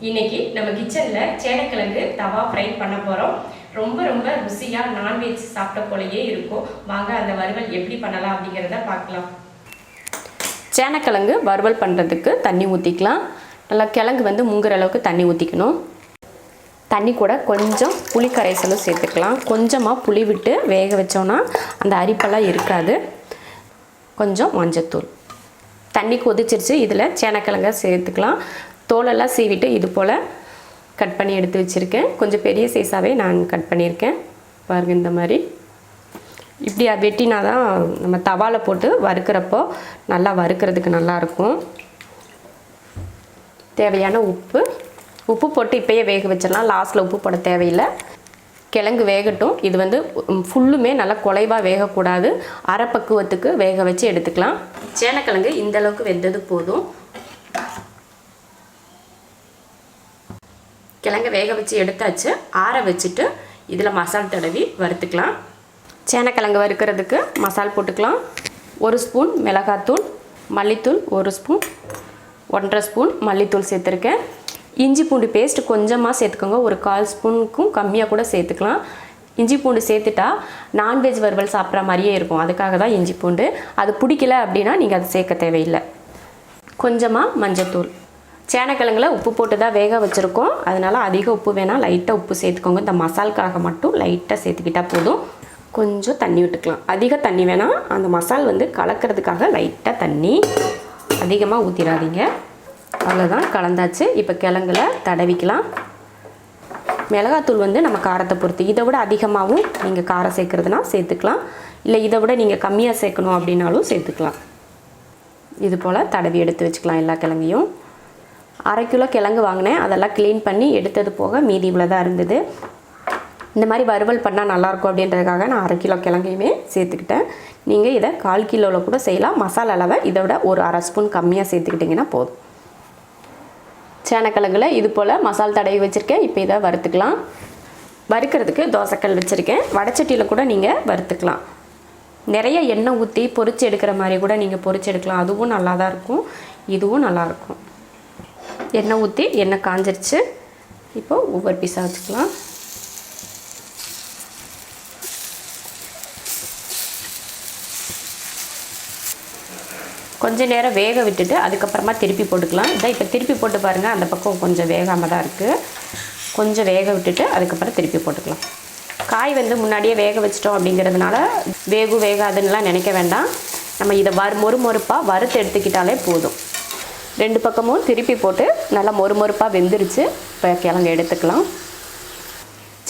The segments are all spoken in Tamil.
இன்னைக்கு நம்ம கிச்சன்ல சேனக்கிழங்கு தவா ஃப்ரை பண்ண போறோம். ரொம்ப ருசியா நான்வெஜ் சாப்பிட்ட போலயே இருக்கும். வாங்க அந்த வறுவல் எப்படி பண்ணலாம் அப்படிங்கறத பார்க்கலாம். சேனக்கிழங்கு வறுவல் பண்றதுக்கு தண்ணி ஊத்திக்கலாம். நல்லா கிழங்கு வந்து முங்குற அளவுக்கு தண்ணி ஊத்திக்கணும். தண்ணி கூட கொஞ்சம் புளி கரைசலும் சேர்த்துக்கலாம். கொஞ்சமாக புளி விட்டு வேக வச்சோன்னா அந்த அரிப்பெல்லாம் இருக்காது. கொஞ்சம் மஞ்சத்தூள். தண்ணி கொதிச்சிருச்சு. இதில் சேனக்கிழங்க சேர்த்துக்கலாம். தோலெல்லாம் சீவிட்டு இது போல் கட் பண்ணி எடுத்து வச்சுருக்கேன். கொஞ்சம் பெரிய சைஸாகவே நான் கட் பண்ணியிருக்கேன். பாருங்கள், இந்த மாதிரி இப்படி வெட்டினா தான் நம்ம தவாவில் போட்டு வறுக்கிறப்போ நல்லா வறுக்கிறதுக்கு நல்லாயிருக்கும். தேவையான உப்பு போட்டு இப்போயே வேக வச்சிடலாம். லாஸ்ட்டில் உப்பு போட தேவையில்லை. கிழங்கு வேகட்டும். இது வந்து ஃபுல்லுமே நல்லா குலைவாக வேகக்கூடாது. அரை பக்குவத்துக்கு வேக வச்சு எடுத்துக்கலாம். சேனக்கிழங்கு இந்தளவுக்கு வெந்தது போதும். கிழங்கு வேக வச்சு எடுத்தாச்சு. ஆற வச்சுட்டு இதில் மசால் தடவி வறுத்துக்கலாம். சேனக்கிழங்கு வறுக்கிறதுக்கு மசால் போட்டுக்கலாம். 1 ஸ்பூன் மிளகாத்தூள், மல்லித்தூள் 1 ஸ்பூன், 1.5 ஸ்பூன் மல்லித்தூள் சேர்த்துருக்கேன். இஞ்சி பூண்டு பேஸ்ட் கொஞ்சமாக சேர்த்துக்கோங்க. ஒரு 1/4 ஸ்பூனுக்கும் கம்மியாக கூட சேர்த்துக்கலாம். இஞ்சி பூண்டு சேர்த்துட்டா நான்வெஜ் வறுவல் சாப்பிட்ற மாதிரியே இருக்கும். அதுக்காக தான் இஞ்சி பூண்டு. அது பிடிக்கல அப்படின்னா நீங்கள் அதை சேர்க்க தேவையில்லை. கொஞ்சமாக மஞ்சத்தூள். சேனக்கிழங்குல உப்பு போட்டு தான் வேக வச்சுருக்கோம். அதனால் அதிக உப்பு வேணால் லைட்டாக உப்பு சேர்த்துக்கோங்க. இந்த மசாலுக்காக மட்டும் லைட்டாக சேர்த்துக்கிட்டால் போதும். கொஞ்சம் தண்ணி விட்டுக்கலாம். அதிக தண்ணி வேணாம். அந்த மசால் வந்து கலக்கிறதுக்காக லைட்டாக தண்ணி, அதிகமாக ஊற்றிடாதீங்க. அவ்வளோதான், கலந்தாச்சு. இப்போ கிழங்குல தடவிக்கலாம். மிளகாத்தூள் வந்து நம்ம காரத்தை பொறுத்து. இதை விட அதிகமாகவும் நீங்கள் காரம் சேர்க்குறதுனா சேர்த்துக்கலாம். இல்லை இதை விட நீங்கள் கம்மியாக சேர்க்கணும் அப்படின்னாலும் சேர்த்துக்கலாம். இது போல் தடவி எடுத்து வச்சுக்கலாம் எல்லா கிழங்கையும். 1/2 கிலோ கிழங்கு வாங்கினேன். அதெல்லாம் க்ளீன் பண்ணி எடுத்தது போக மீதி இவ்வளோ தான் இருந்தது. இந்த மாதிரி வறுவல் பண்ணால் நல்லாயிருக்கும் அப்படின்றதுக்காக நான் 1/2 கிலோ கிழங்கையுமே சேர்த்துக்கிட்டேன். நீங்கள் இதை 1/4 கிலோவில் கூட செய்யலாம். மசாலா அளவை இதை விட ஒரு 1/2 ஸ்பூன் கம்மியாக சேர்த்துக்கிட்டிங்கன்னா போதும். சேனக்கிழங்குல இது போல் மசால் தடவி வச்சுருக்கேன். இப்போ இதை வறுத்துக்கலாம். வறுக்கிறதுக்கு தோசைக்கல் வச்சுருக்கேன். வடச்சட்டியில் கூட நீங்கள் வறுத்துக்கலாம். நிறைய எண்ணெய் ஊற்றி பொரிச்சு எடுக்கிற மாதிரி கூட நீங்கள் பொரிச்சு எடுக்கலாம். அதுவும் நல்லா தான் இருக்கும். இதுவும் நல்லாயிருக்கும். எண்ணெய் ஊற்றி எண்ணெய் காஞ்சிருச்சு. இப்போது ஒவ்வொரு பீஸாக வச்சுக்கலாம். கொஞ்சம் நேரம் வேக விட்டுட்டு அதுக்கப்புறமா திருப்பி போட்டுக்கலாம். இதான் இப்போ திருப்பி போட்டு பாருங்கள். அந்த பக்கம் கொஞ்சம் வேகாமல் தான் இருக்குது. கொஞ்சம் வேக விட்டுட்டு அதுக்கப்புறம் திருப்பி போட்டுக்கலாம். காய் வந்து முன்னாடியே வேக வச்சிட்டோம் அப்படிங்கிறதுனால வேகாதுன்னெலாம் நினைக்க வேண்டாம். நம்ம இதை மொறுமொறுப்பாக வறுத்து எடுத்துக்கிட்டாலே போதும். 2 பக்கமும் திருப்பி போட்டு நல்லா மொறுமொறுப்பாக வெந்துருச்சு. இப்போ கிழங்கு எடுத்துக்கலாம்.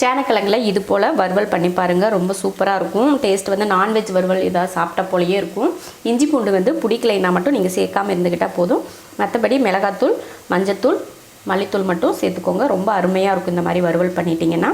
சேனக்கிழங்குல இது போல் வறுவல் பண்ணி பாருங்கள். ரொம்ப சூப்பராக இருக்கும். டேஸ்ட் வந்து நான்வெஜ் வறுவல் ஏதாவது சாப்பிட்ட போலயே இருக்கும். இஞ்சி பூண்டு வந்து பிடிக்கலைன்னா மட்டும் நீங்கள் சேர்க்காமல் இருந்துக்கிட்டால் போதும். மற்றபடி மிளகாத்தூள், மஞ்சத்தூள், மல்லித்தூள் மட்டும் சேர்த்துக்கோங்க. ரொம்ப அருமையாக இருக்கும் இந்த மாதிரி வறுவல் பண்ணிட்டீங்கன்னா.